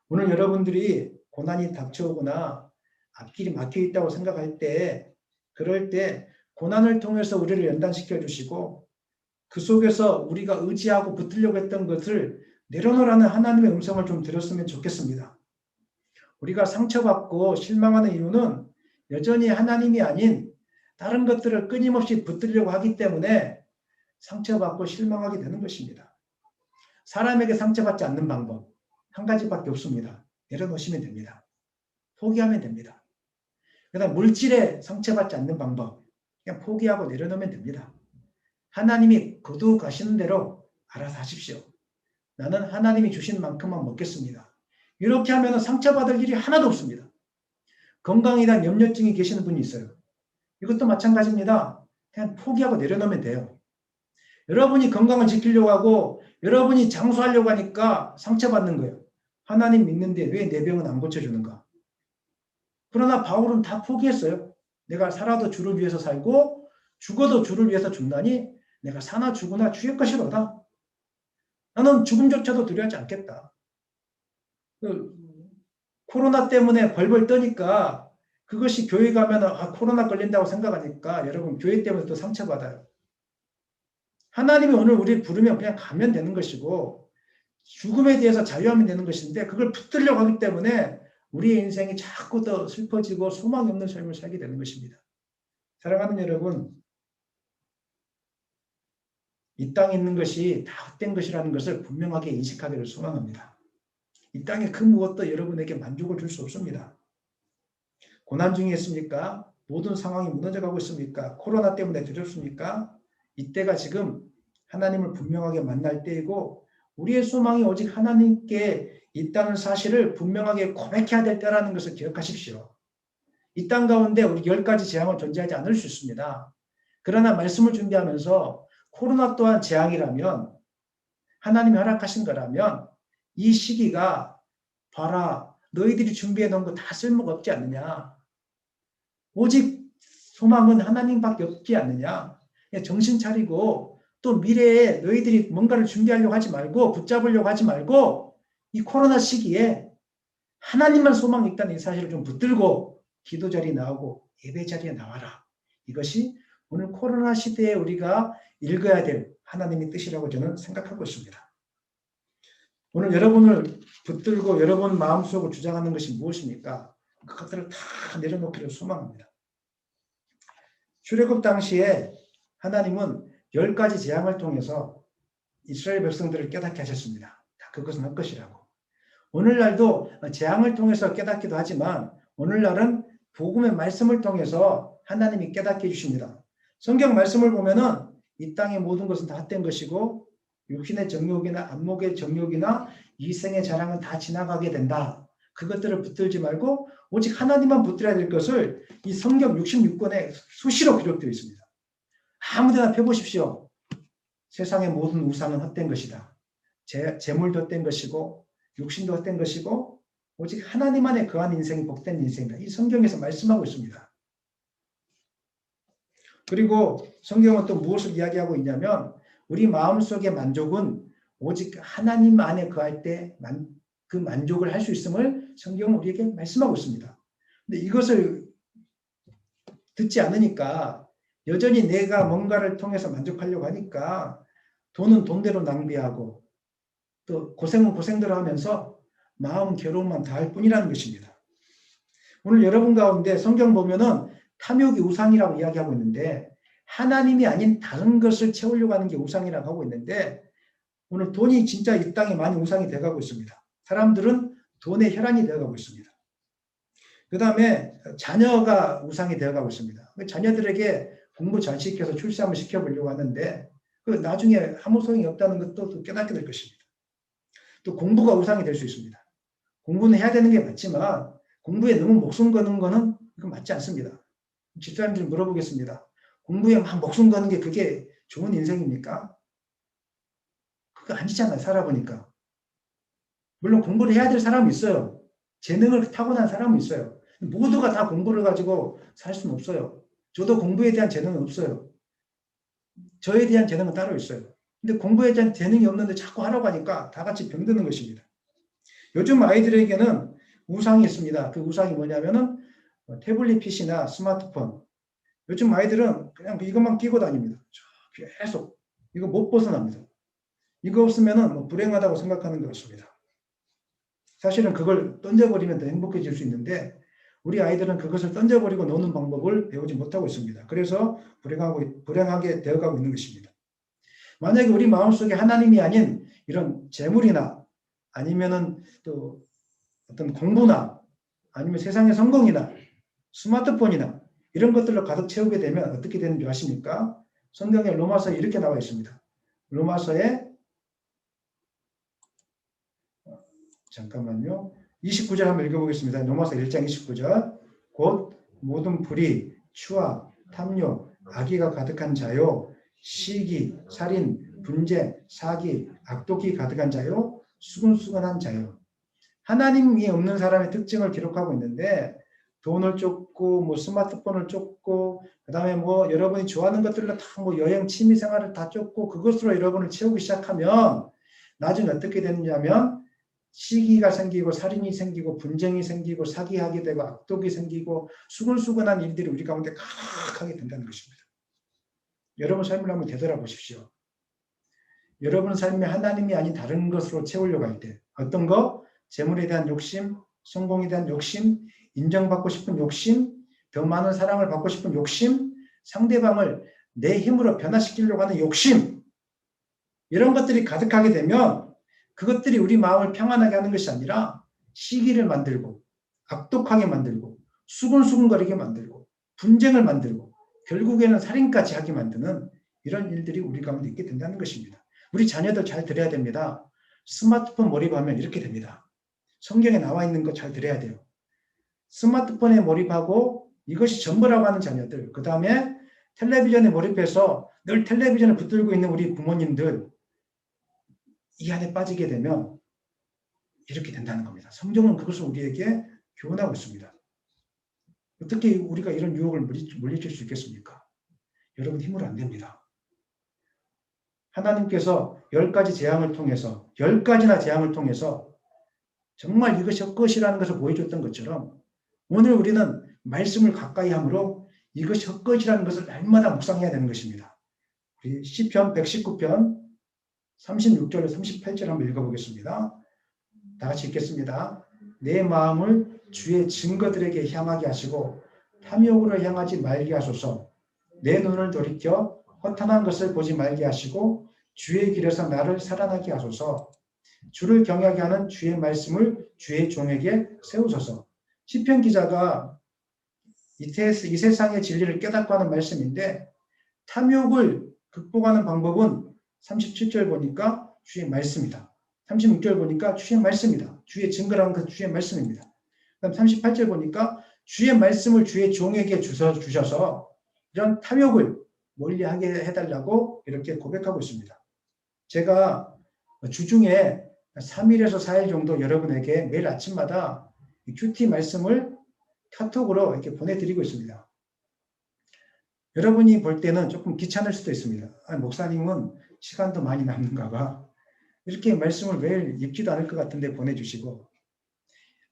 오늘 여러분들이 고난이 닥쳐오거나 앞길이 막혀 있다고 생각할 때 그럴 때 고난을 통해서 우리를 연단시켜 주시고 그 속에서 우리가 의지하고 붙들려고 했던 것을 내려놓으라는 하나님의 음성을 좀 들었으면 좋겠습니다. 우리가 상처받고 실망하는 이유는 여전히 하나님이 아닌 다른 것들을 끊임없이 붙들려고 하기 때문에 상처받고 실망하게 되는 것입니다. 사람에게 상처받지 않는 방법 한 가지밖에 없습니다. 내려놓으시면 됩니다. 포기하면 됩니다. 그다음 물질에 상처받지 않는 방법 그냥 포기하고 내려놓으면 됩니다. 하나님이 거두가시는 대로 알아서 하십시오. 나는 하나님이 주신 만큼만 먹겠습니다. 이렇게 하면 상처받을 일이 하나도 없습니다. 건강에 대한 염려증이 계시는 분이 있어요. 이것도 마찬가지입니다. 그냥 포기하고 내려놓으면 돼요. 여러분이 건강을 지키려고 하고 여러분이 장수하려고 하니까 상처받는 거예요. 하나님 믿는데 왜 내 병은 안 고쳐주는가? 그러나 바울은 다 포기했어요. 내가 살아도 주를 위해서 살고 죽어도 주를 위해서 죽나니 내가 사나 죽으나 주의 것이로다. 나는 죽음조차도 두려워하지 않겠다. 코로나 때문에 벌벌 떠니까 그것이 교회 가면 코로나 걸린다고 생각하니까 여러분 교회 때문에 또 상처받아요. 하나님이 오늘 우리를 부르면 그냥 가면 되는 것이고 죽음에 대해서 자유하면 되는 것인데 그걸 붙들려고 하기 때문에 우리의 인생이 자꾸 더 슬퍼지고 소망이 없는 삶을 살게 되는 것입니다. 사랑하는 여러분, 이 땅에 있는 것이 다 헛된 것이라는 것을 분명하게 인식하기를 소망합니다. 이 땅에 그 무엇도 여러분에게 만족을 줄 수 없습니다. 고난 중에 있습니까? 모든 상황이 무너져가고 있습니까? 코로나 때문에 두렵습니까? 이때가 지금 하나님을 분명하게 만날 때이고 우리의 소망이 오직 하나님께 있다는 사실을 분명하게 고백해야 될 때라는 것을 기억하십시오. 이 땅 가운데 우리 10가지 재앙은 존재하지 않을 수 있습니다. 그러나 말씀을 준비하면서 코로나 또한 재앙이라면 하나님이 허락하신 거라면 이 시기가 봐라 너희들이 준비해 놓은 거 다 쓸모가 없지 않느냐. 오직 소망은 하나님밖에 없지 않느냐. 정신 차리고 또 미래에 너희들이 뭔가를 준비하려고 하지 말고 붙잡으려고 하지 말고 이 코로나 시기에 하나님만 소망이 있다는 이 사실을 좀 붙들고 기도 자리에 나오고 예배 자리에 나와라. 이것이 오늘 코로나 시대에 우리가 읽어야 될 하나님의 뜻이라고 저는 생각하고 있습니다. 오늘 여러분을 붙들고 여러분 마음속으로 주장하는 것이 무엇입니까? 그것들을 다 내려놓기를 소망합니다. 출애굽 당시에 하나님은 10가지 재앙을 통해서 이스라엘 백성들을 깨닫게 하셨습니다. 다 그것은 할 것이라고. 오늘날도 재앙을 통해서 깨닫기도 하지만 오늘날은 복음의 말씀을 통해서 하나님이 깨닫게 해주십니다. 성경 말씀을 보면은 이 땅의 모든 것은 다 헛된 것이고 육신의 정욕이나 안목의 정욕이나 이생의 자랑은 다 지나가게 된다. 그것들을 붙들지 말고 오직 하나님만 붙들어야 될 것을 이 성경 66권에 수시로 기록되어 있습니다. 아무데나 펴보십시오. 세상의 모든 우상은 헛된 것이다. 재물도 헛된 것이고 육신도 헛된 것이고 오직 하나님 안에 거한 인생이 복된 인생이다. 이 성경에서 말씀하고 있습니다. 그리고 성경은 또 무엇을 이야기하고 있냐면 우리 마음속의 만족은 오직 하나님 안에 거할 때 그 만족을 할 수 있음을 성경은 우리에게 말씀하고 있습니다. 근데 이것을 듣지 않으니까 여전히 내가 뭔가를 통해서 만족하려고 하니까 돈은 돈대로 낭비하고 또 고생은 고생대로 하면서 마음 괴로움만 다할 뿐이라는 것입니다. 오늘 여러분 가운데 성경 보면은 탐욕이 우상이라고 이야기하고 있는데 하나님이 아닌 다른 것을 채우려고 하는 게 우상이라고 하고 있는데 오늘 돈이 진짜 이 땅에 많이 우상이 되어가고 있습니다. 사람들은 돈의 혈안이 되어가고 있습니다. 그 다음에 자녀가 우상이 되어가고 있습니다. 자녀들에게 공부 잘 시켜서 출세함을 시켜보려고 하는데 그 나중에 아무 소용이 없다는 것도 깨닫게 될 것입니다. 또 공부가 우상이 될 수 있습니다. 공부는 해야 되는 게 맞지만 공부에 너무 목숨 거는 거는 그건 맞지 않습니다. 집사님들 물어보겠습니다. 공부에 막 목숨 거는 게 그게 좋은 인생입니까? 그거 아니잖아요. 살아보니까. 물론 공부를 해야 될 사람이 있어요. 재능을 타고난 사람은 있어요. 모두가 다 공부를 가지고 살 수는 없어요. 저도 공부에 대한 재능은 없어요. 저에 대한 재능은 따로 있어요. 근데 공부에 대한 재능이 없는데 자꾸 하라고 하니까 다 같이 병드는 것입니다. 요즘 아이들에게는 우상이 있습니다. 그 우상이 뭐냐면은 태블릿 PC나 스마트폰. 요즘 아이들은 그냥 이것만 끼고 다닙니다. 계속. 이거 못 벗어납니다. 이거 없으면은 불행하다고 생각하는 것입니다. 사실은 그걸 던져버리면 더 행복해질 수 있는데 우리 아이들은 그것을 던져버리고 노는 방법을 배우지 못하고 있습니다. 그래서 불행하게 되어가고 있는 것입니다. 만약에 우리 마음속에 하나님이 아닌 이런 재물이나 아니면은 또 어떤 공부나 아니면 세상의 성공이나 스마트폰이나 이런 것들로 가득 채우게 되면 어떻게 되는 줄 아십니까? 성경에 로마서에 이렇게 나와 있습니다. 로마서에 잠깐만요. 29절 한번 읽어보겠습니다. 로마서 1장 29절. 곧 모든 불의, 추악, 탐욕, 악의가 가득한 자요. 시기, 살인, 분쟁, 사기, 악독이 가득한 자요. 수근수근한 자요. 하나님이 없는 사람의 특징을 기록하고 있는데 돈을 쫓고 스마트폰을 쫓고 그다음에 여러분이 좋아하는 것들로 다 여행 취미 생활을 다 쫓고 그것으로 여러분을 채우기 시작하면 나중에 어떻게 되느냐면 시기가 생기고 살인이 생기고 분쟁이 생기고 사기하게 되고 악독이 생기고 수근수근한 일들이 우리 가운데 가득하게 된다는 것입니다. 여러분 삶을 한번 되돌아보십시오. 여러분 삶에 하나님이 아닌 다른 것으로 채우려고 할 때 어떤 거? 재물에 대한 욕심, 성공에 대한 욕심, 인정받고 싶은 욕심, 더 많은 사랑을 받고 싶은 욕심, 상대방을 내 힘으로 변화시키려고 하는 욕심 이런 것들이 가득하게 되면 그것들이 우리 마음을 평안하게 하는 것이 아니라 시기를 만들고 악독하게 만들고 수근수근거리게 만들고 분쟁을 만들고 결국에는 살인까지 하게 만드는 이런 일들이 우리 가운데 있게 된다는 것입니다. 우리 자녀들 잘 들어야 됩니다. 스마트폰 몰입하면 이렇게 됩니다. 성경에 나와 있는 거 잘 들어야 돼요. 스마트폰에 몰입하고 이것이 전부라고 하는 자녀들, 그 다음에 텔레비전에 몰입해서 늘 텔레비전을 붙들고 있는 우리 부모님들 이 안에 빠지게 되면 이렇게 된다는 겁니다. 성경은 그것을 우리에게 교훈하고 있습니다. 어떻게 우리가 이런 유혹을 물리칠 수 있겠습니까? 여러분 힘으로 안 됩니다. 하나님께서 10가지 재앙을 통해서 10가지나 재앙을 통해서 정말 이것이 헛것이라는 것을 보여줬던 것처럼 오늘 우리는 말씀을 가까이 함으로 이것이 헛것이라는 것을 날마다 묵상해야 되는 것입니다. 우리 시편 119편 36절로 38절 한번 읽어보겠습니다. 다 같이 읽겠습니다. 내 마음을 주의 증거들에게 향하게 하시고 탐욕으로 향하지 말게 하소서. 내 눈을 돌이켜 허탄한 것을 보지 말게 하시고 주의 길에서 나를 살아나게 하소서. 주를 경외하게 하는 주의 말씀을 주의 종에게 세우소서. 시편 기자가 이 세상의 진리를 깨닫고 하는 말씀인데 탐욕을 극복하는 방법은 37절 보니까 주의 말씀이다. 36절 보니까 주의 말씀이다. 주의 증거라는 그 주의 말씀입니다. 그다음 38절 보니까 주의 말씀을 주의 종에게 주셔서 이런 탐욕을 멀리하게 해달라고 이렇게 고백하고 있습니다. 제가 주중에 3일에서 4일 정도 여러분에게 매일 아침마다 큐티 말씀을 카톡으로 이렇게 보내드리고 있습니다. 여러분이 볼 때는 조금 귀찮을 수도 있습니다. 목사님은 시간도 많이 남는가 봐. 이렇게 말씀을 매일 읽지도 않을 것 같은데 보내주시고,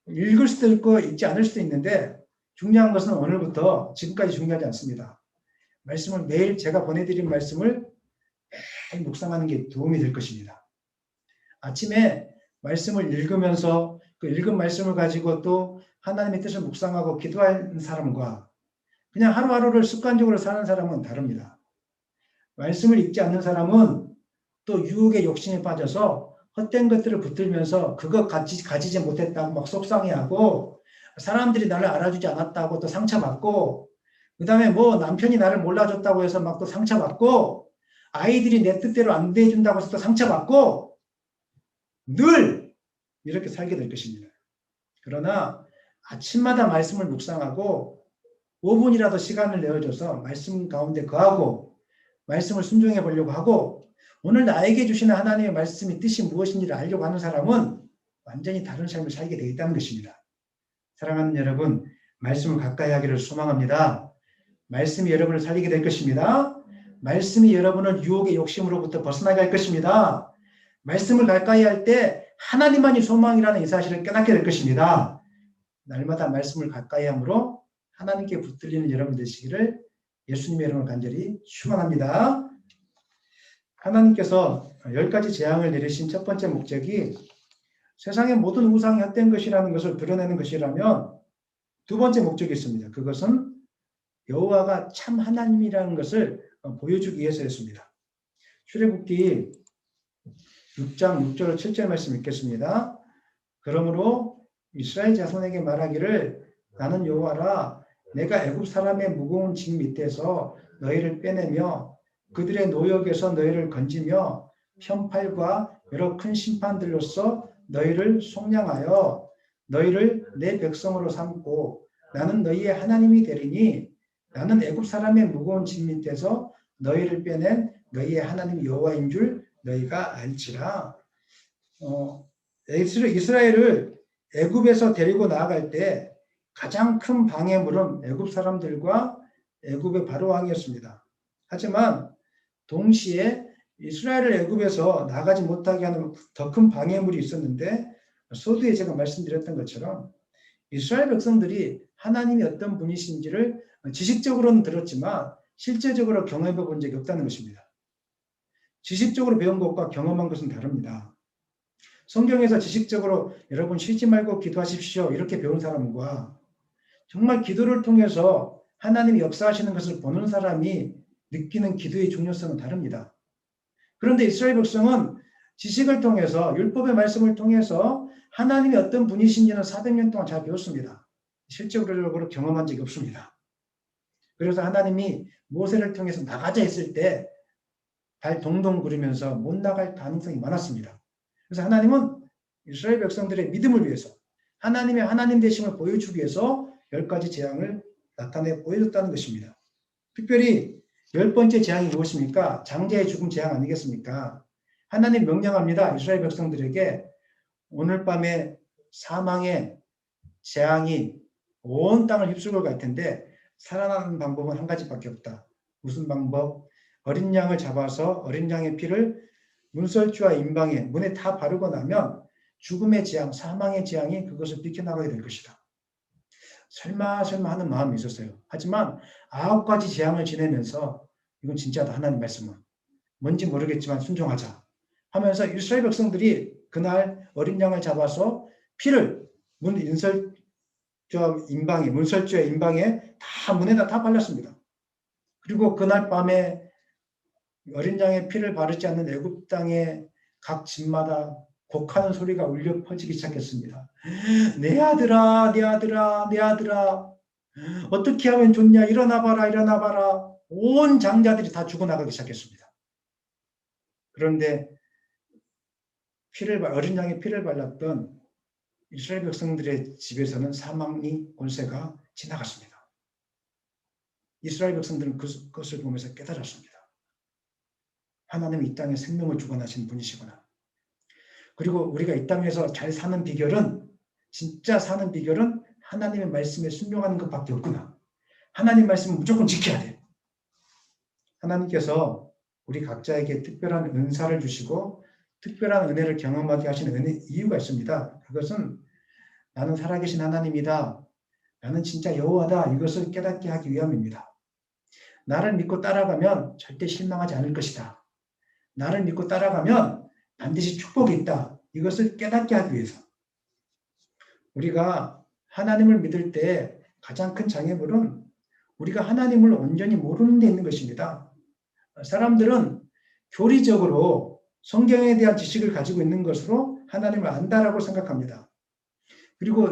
읽을 수도 있고 읽지 않을 수도 있는데 중요한 것은 오늘부터 지금까지 중요하지 않습니다. 말씀을 매일 제가 보내드린 말씀을 매일 묵상하는 게 도움이 될 것입니다. 아침에 말씀을 읽으면서 그 읽은 말씀을 가지고 또 하나님의 뜻을 묵상하고 기도하는 사람과 그냥 하루하루를 습관적으로 사는 사람은 다릅니다. 말씀을 읽지 않는 사람은 또 유혹의 욕심에 빠져서 헛된 것들을 붙들면서 그거 가지지 못했다고 막 속상해하고 사람들이 나를 알아주지 않았다고 또 상처받고 그 다음에 뭐 남편이 나를 몰라줬다고 해서 막 또 상처받고 아이들이 내 뜻대로 안 대해준다고 해서 또 상처받고 늘 이렇게 살게 될 것입니다. 그러나 아침마다 말씀을 묵상하고 5분이라도 시간을 내어줘서 말씀 가운데 거하고 말씀을 순종해 보려고 하고 오늘 나에게 주시는 하나님의 말씀이 뜻이 무엇인지를 알려고 하는 사람은 완전히 다른 삶을 살게 되겠다는 것입니다. 사랑하는 여러분, 말씀을 가까이 하기를 소망합니다. 말씀이 여러분을 살리게 될 것입니다. 말씀이 여러분을 유혹의 욕심으로부터 벗어나게 할 것입니다. 말씀을 가까이 할 때 하나님만이 소망이라는 이 사실을 깨닫게 될 것입니다. 날마다 말씀을 가까이 함으로 하나님께 붙들리는 여러분 되시기를 예수님의 이름으로 간절히 축원합니다. 하나님께서 10가지 재앙을 내리신 첫 번째 목적이 세상의 모든 우상이 헛된 것이라는 것을 드러내는 것이라면 두 번째 목적이 있습니다. 그것은 여호와가 참 하나님이라는 것을 보여주기 위해서였습니다. 출애굽기 6장 6절 7절 말씀 읽겠습니다. 그러므로 이스라엘 자손에게 말하기를 나는 여호와라 내가 애굽 사람의 무거운 징 밑에서 너희를 빼내며 그들의 노역에서 너희를 건지며 편팔과 여러 큰 심판들로서 너희를 속량하여 너희를 내 백성으로 삼고 나는 너희의 하나님이 되리니 나는 애굽 사람의 무거운 징 밑에서 너희를 빼낸 너희의 하나님 여호와인 줄 너희가 알지라. 이스라엘을 애굽에서 데리고 나아갈 때 가장 큰 방해물은 애굽 사람들과 애굽의 바로 왕이었습니다. 하지만 동시에 이스라엘을 애굽에서 나가지 못하게 하는 더 큰 방해물이 있었는데 서두에 제가 말씀드렸던 것처럼 이스라엘 백성들이 하나님이 어떤 분이신지를 지식적으로는 들었지만 실제적으로 경험해 본 적이 없다는 것입니다. 지식적으로 배운 것과 경험한 것은 다릅니다. 성경에서 지식적으로 여러분 쉬지 말고 기도하십시오 이렇게 배운 사람과 정말 기도를 통해서 하나님이 역사하시는 것을 보는 사람이 느끼는 기도의 중요성은 다릅니다. 그런데 이스라엘 백성은 지식을 통해서 율법의 말씀을 통해서 하나님이 어떤 분이신지는 400년 동안 잘 배웠습니다. 실제적으로 경험한 적이 없습니다. 그래서 하나님이 모세를 통해서 나가자 했을 때 발 동동 구르면서 못 나갈 가능성이 많았습니다. 그래서 하나님은 이스라엘 백성들의 믿음을 위해서 하나님의 하나님 되심을 보여주기 위해서 10가지 재앙을 나타내 보여줬다는 것입니다. 특별히 10번째 재앙이 무엇입니까? 장자의 죽음 재앙 아니겠습니까? 하나님 명령합니다. 이스라엘 백성들에게 오늘 밤에 사망의 재앙이 온 땅을 휩쓸고 갈 텐데 살아나는 방법은 한 가지밖에 없다. 무슨 방법? 어린 양을 잡아서 어린 양의 피를 문설주와 임방에 문에 다 바르고 나면 죽음의 재앙, 사망의 재앙이 그것을 비켜나가게 될 것이다. 설마 하는 마음이 있었어요. 하지만 9가지 재앙을 지내면서 이건 진짜다 하나님 말씀은 뭔지 모르겠지만 순종하자 하면서 이스라엘 백성들이 그날 어린 양을 잡아서 피를 문설주와 임방에 다 문에다 다 발랐습니다. 그리고 그날 밤에 어린 양의 피를 바르지 않는 애굽 땅의 각 집마다 곡하는 소리가 울려 퍼지기 시작했습니다. 내 아들아, 내 아들아, 내 아들아. 어떻게 하면 좋냐? 일어나봐라, 일어나봐라. 온 장자들이 다 죽어나가기 시작했습니다. 그런데 어린 양의 피를 발랐던 이스라엘 백성들의 집에서는 사망의 권세가 지나갔습니다. 이스라엘 백성들은 그것을 보면서 깨달았습니다. 하나님이 이 땅에 생명을 주관하신 분이시구나. 그리고 우리가 이 땅에서 잘 사는 비결은, 진짜 사는 비결은 하나님의 말씀에 순종하는 것밖에 없구나. 하나님 말씀은 무조건 지켜야 돼. 하나님께서 우리 각자에게 특별한 은사를 주시고 특별한 은혜를 경험하게 하시는 이유가 있습니다. 그것은 나는 살아계신 하나님이다. 나는 진짜 여호와다. 이것을 깨닫게 하기 위함입니다. 나를 믿고 따라가면 절대 실망하지 않을 것이다. 나를 믿고 따라가면 반드시 축복이 있다. 이것을 깨닫게 하기 위해서. 우리가 하나님을 믿을 때 가장 큰 장애물은 우리가 하나님을 온전히 모르는 데 있는 것입니다. 사람들은 교리적으로 성경에 대한 지식을 가지고 있는 것으로 하나님을 안다라고 생각합니다. 그리고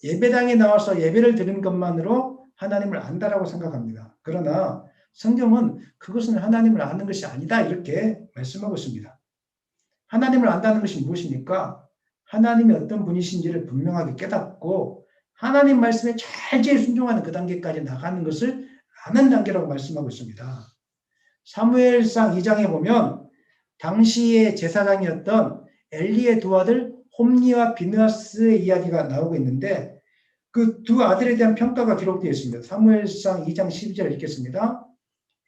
예배당에 나와서 예배를 드리는 것만으로 하나님을 안다라고 생각합니다. 그러나 성경은 그것은 하나님을 아는 것이 아니다 이렇게 말씀하고 있습니다. 하나님을 안다는 것이 무엇입니까? 하나님이 어떤 분이신지를 분명하게 깨닫고 하나님 말씀에 잘잘 순종하는 그 단계까지 나가는 것을 아는 단계라고 말씀하고 있습니다. 사무엘상 2장에 보면 당시의 제사장이었던 엘리의 두 아들 홈니와 비느하스의 이야기가 나오고 있는데 그 두 아들에 대한 평가가 기록되어 있습니다. 사무엘상 2장 12절 읽겠습니다.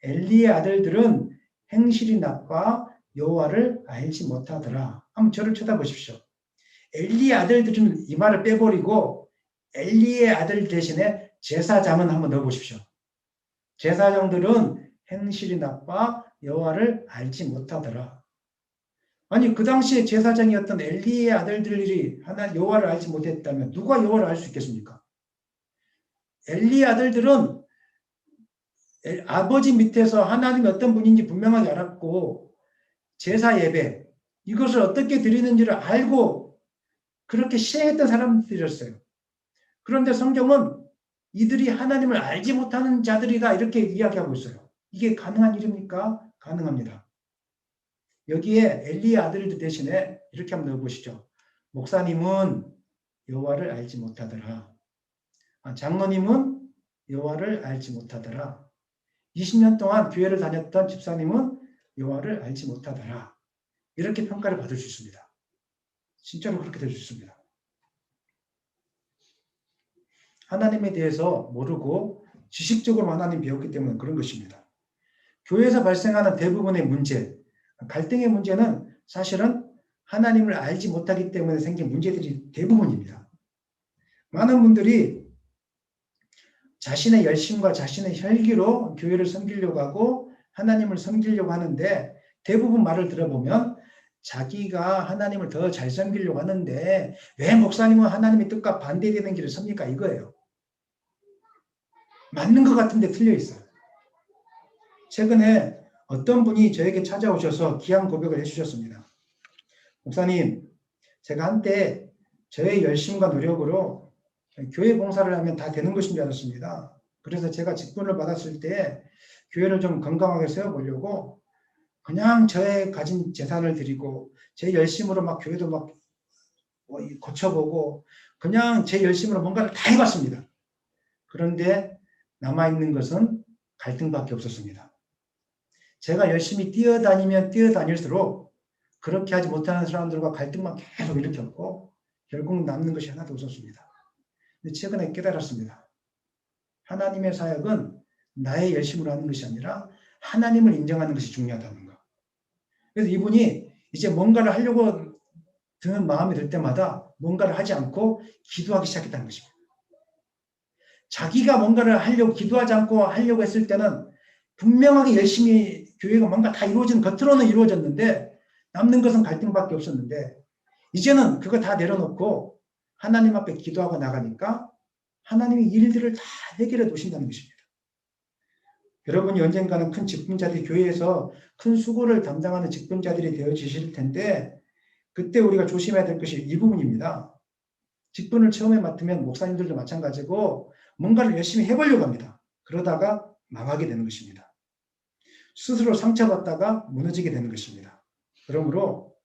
엘리의 아들들은 행실이 나빠 여호와를 알지 못하더라. 한번 저를 쳐다보십시오. 엘리의 아들들은 이 말을 빼버리고 엘리의 아들 대신에 제사장은 한번 넣어보십시오. 제사장들은 행실이 나빠 여호와를 알지 못하더라. 아니 그 당시에 제사장이었던 엘리의 아들들이 여호와를 알지 못했다면 누가 여호와를 알 수 있겠습니까? 엘리의 아들들은 아버지 밑에서 하나님이 어떤 분인지 분명하게 알았고 제사 예배 이것을 어떻게 드리는지를 알고 그렇게 시행했던 사람들이었어요. 그런데 성경은 이들이 하나님을 알지 못하는 자들이다 이렇게 이야기하고 있어요. 이게 가능한 일입니까? 가능합니다. 여기에 엘리의 아들들 대신에 이렇게 한번 넣어보시죠. 목사님은 여호와를 알지 못하더라. 장로님은 여호와를 알지 못하더라. 20년 동안 교회를 다녔던 집사님은 여호와를 알지 못하더라. 이렇게 평가를 받을 수 있습니다. 진짜로 그렇게 될 수 있습니다. 하나님에 대해서 모르고 지식적으로 하나님 배웠기 때문에 그런 것입니다. 교회에서 발생하는 대부분의 문제, 갈등의 문제는 사실은 하나님을 알지 못하기 때문에 생긴 문제들이 대부분입니다. 많은 분들이 자신의 열심과 자신의 혈기로 교회를 섬기려고 하고 하나님을 섬기려고 하는데 대부분 말을 들어보면 자기가 하나님을 더 잘 섬기려고 하는데 왜 목사님은 하나님의 뜻과 반대되는 길을 섭니까? 이거예요. 맞는 것 같은데 틀려 있어요. 최근에 어떤 분이 저에게 찾아오셔서 귀한 고백을 해주셨습니다. 목사님, 제가 한때 저의 열심과 노력으로 교회 봉사를 하면 다 되는 것인 줄 알았습니다. 그래서 제가 직분을 받았을 때 교회를 좀 건강하게 세워보려고 그냥 저의 가진 재산을 드리고 제 열심으로 막 교회도 막 고쳐보고 그냥 제 열심으로 뭔가를 다 해봤습니다. 그런데 남아있는 것은 갈등밖에 없었습니다. 제가 열심히 뛰어다니면 뛰어다닐수록 그렇게 하지 못하는 사람들과 갈등만 계속 일으켰고 결국 남는 것이 하나도 없었습니다. 근데 최근에 깨달았습니다. 하나님의 사역은 나의 열심으로 하는 것이 아니라 하나님을 인정하는 것이 중요하다는 거. 그래서 이분이 이제 뭔가를 하려고 드는 마음이 들 때마다 뭔가를 하지 않고 기도하기 시작했다는 것입니다. 자기가 뭔가를 하려고 기도하지 않고 하려고 했을 때는 분명하게 열심히 교회가 뭔가 다 겉으로는 이루어졌는데 남는 것은 갈등밖에 없었는데 이제는 그거 다 내려놓고 하나님 앞에 기도하고 나가니까 하나님이 일들을 다 해결해 놓으신다는 것입니다. 여러분이 언젠가는 큰 직분자들이 교회에서 큰 수고를 담당하는 직분자들이 되어지실 텐데 그때 우리가 조심해야 될 것이 이 부분입니다. 직분을 처음에 맡으면 목사님들도 마찬가지고 뭔가를 열심히 해보려고 합니다. 그러다가 망하게 되는 것입니다. 스스로 상처받다가 무너지게 되는 것입니다. 그러므로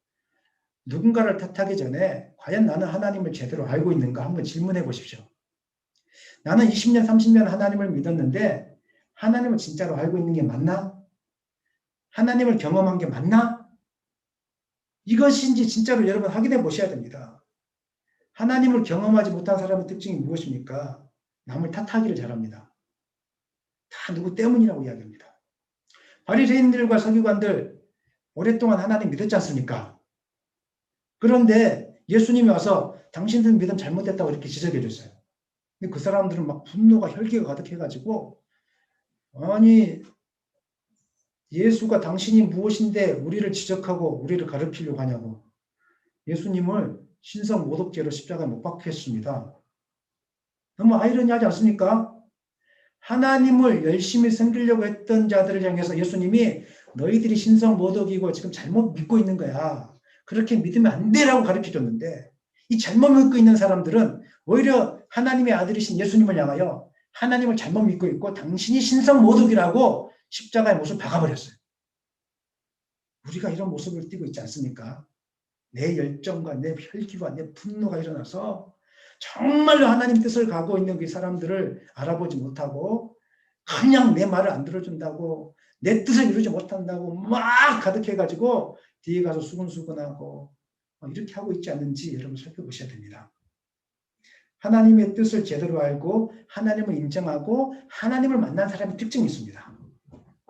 누군가를 탓하기 전에 과연 나는 하나님을 제대로 알고 있는가 한번 질문해 보십시오. 나는 20년, 30년 하나님을 믿었는데 하나님을 진짜로 알고 있는 게 맞나? 하나님을 경험한 게 맞나? 이것인지 진짜로 여러분 확인해 보셔야 됩니다. 하나님을 경험하지 못한 사람의 특징이 무엇입니까? 남을 탓하기를 잘합니다. 다 누구 때문이라고 이야기합니다. 바리새인들과 서기관들 오랫동안 하나님 믿었지 않습니까? 그런데 예수님이 와서 당신들 믿음 잘못됐다고 이렇게 지적해 줬어요. 근데 그 사람들은 막 분노가 혈기가 가득해가지고 아니 예수가 당신이 무엇인데 우리를 지적하고 우리를 가르치려고 하냐고 예수님을 신성 모독죄로 십자가에 못 박혔습니다. 너무 아이러니하지 않습니까? 하나님을 열심히 섬기려고 했던 자들을 향해서 예수님이 너희들이 신성 모독이고 지금 잘못 믿고 있는 거야. 그렇게 믿으면 안 되라고 가르쳐줬는데 이 잘못 믿고 있는 사람들은 오히려 하나님의 아들이신 예수님을 향하여 하나님을 잘못 믿고 있고 당신이 신성 모독이라고 십자가에 못을 박아버렸어요. 우리가 이런 모습을 띠고 있지 않습니까? 내 열정과 내 혈기와 내 분노가 일어나서 정말로 하나님 뜻을 가고 있는 그 사람들을 알아보지 못하고 그냥 내 말을 안 들어준다고 내 뜻을 이루지 못한다고 막 가득해가지고 뒤에 가서 수근수근하고 이렇게 하고 있지 않는지 여러분 살펴보셔야 됩니다. 하나님의 뜻을 제대로 알고 하나님을 인정하고 하나님을 만난 사람의 특징이 있습니다.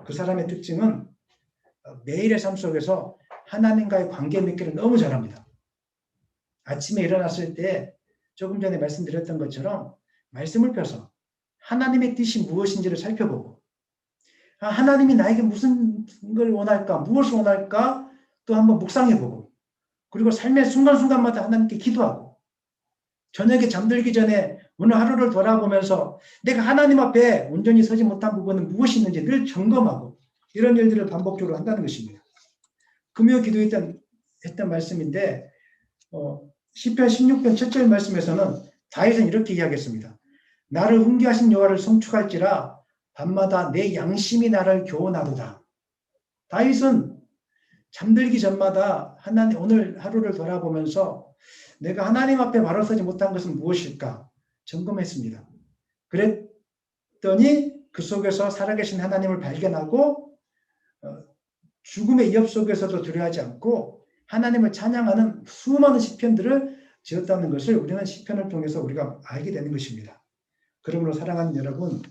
그 사람의 특징은 매일의 삶 속에서 하나님과의 관계 맺기를 너무 잘합니다. 아침에 일어났을 때 조금 전에 말씀드렸던 것처럼 말씀을 펴서 하나님의 뜻이 무엇인지를 살펴보고 하나님이 나에게 무슨 걸 원할까, 무엇을 원할까 또 한번 묵상해보고 그리고 삶의 순간순간마다 하나님께 기도하고 저녁에 잠들기 전에 오늘 하루를 돌아보면서 내가 하나님 앞에 온전히 서지 못한 부분은 무엇이 있는지 늘 점검하고 이런 일들을 반복적으로 한다는 것입니다. 금요 기도했던 말씀인데 시편 16편 7절 말씀에서는 다윗은 이렇게 이야기했습니다. 나를 훈계하신 여호와를 송축할지라 밤마다 내 양심이 나를 교훈하도다. 다윗은 잠들기 전마다 하나님 오늘 하루를 돌아보면서 내가 하나님 앞에 바로 서지 못한 것은 무엇일까 점검했습니다. 그랬더니 그 속에서 살아계신 하나님을 발견하고 죽음의 위협 속에서도 두려워하지 않고 하나님을 찬양하는 수많은 시편들을 지었다는 것을 우리는 시편을 통해서 우리가 알게 되는 것입니다. 그러므로 사랑하는 여러분,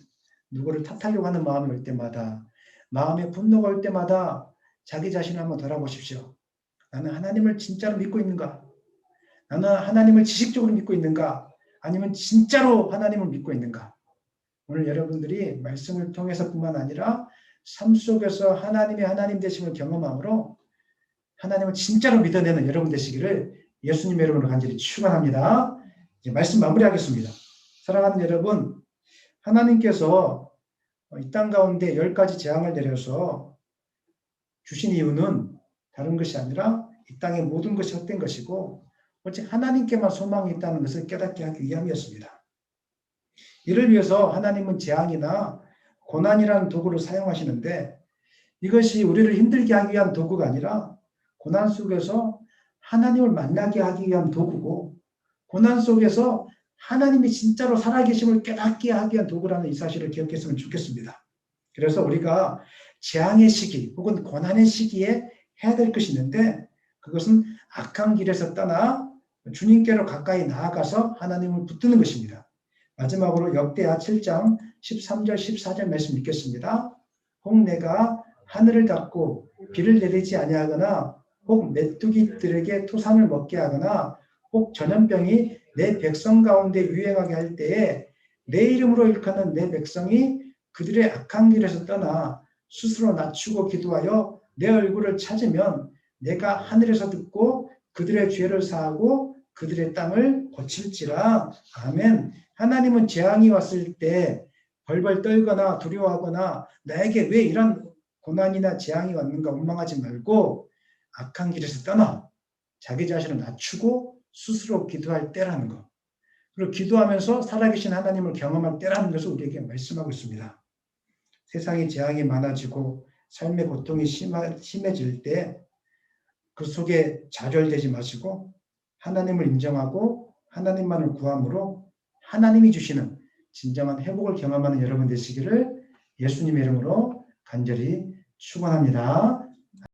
누구를 탓하려고 하는 마음이 올 때마다 마음에 분노가 올 때마다 자기 자신을 한번 돌아보십시오. 나는 하나님을 진짜로 믿고 있는가? 나는 하나님을 지식적으로 믿고 있는가? 아니면 진짜로 하나님을 믿고 있는가? 오늘 여러분들이 말씀을 통해서뿐만 아니라 삶 속에서 하나님의 하나님 되심을 경험함으로 하나님을 진짜로 믿어내는 여러분 되시기를 예수님의 이름으로 간절히 축원합니다. 이제 말씀 마무리하겠습니다. 사랑하는 여러분, 하나님께서 이 땅 가운데 10가지 재앙을 내려서 주신 이유는 다른 것이 아니라 이 땅의 모든 것이 헛된 것이고 오직 하나님께만 소망이 있다는 것을 깨닫게 하기 위함이었습니다. 이를 위해서 하나님은 재앙이나 고난이라는 도구를 사용하시는데 이것이 우리를 힘들게 하기 위한 도구가 아니라 고난 속에서 하나님을 만나게 하기 위한 도구고 고난 속에서 하나님이 진짜로 살아계심을 깨닫게 하기 위한 도구라는 이 사실을 기억했으면 좋겠습니다. 그래서 우리가 재앙의 시기 혹은 고난의 시기에 해야 될 것이 있는데 그것은 악한 길에서 떠나 주님께로 가까이 나아가서 하나님을 붙드는 것입니다. 마지막으로 역대하 7장 13절 14절 말씀 읽겠습니다. 혹 내가 하늘을 닫고 비를 내리지 아니하거나 혹 메뚜기들에게 토산을 먹게 하거나 혹 전염병이 내 백성 가운데 유행하게 할 때에 내 이름으로 일컫는 내 백성이 그들의 악한 길에서 떠나 스스로 낮추고 기도하여 내 얼굴을 찾으면 내가 하늘에서 듣고 그들의 죄를 사하고 그들의 땅을 고칠지라. 아멘. 하나님은 재앙이 왔을 때 벌벌 떨거나 두려워하거나 나에게 왜 이런 고난이나 재앙이 왔는가 원망하지 말고 악한 길에서 떠나 자기 자신을 낮추고 스스로 기도할 때라는 것. 그리고 기도하면서 살아계신 하나님을 경험할 때라는 것을 우리에게 말씀하고 있습니다. 세상에 재앙이 많아지고 삶의 고통이 심해질 때 그 속에 좌절되지 마시고 하나님을 인정하고 하나님만을 구함으로 하나님이 주시는 진정한 회복을 경험하는 여러분 되시기를 예수님의 이름으로 간절히 축원합니다.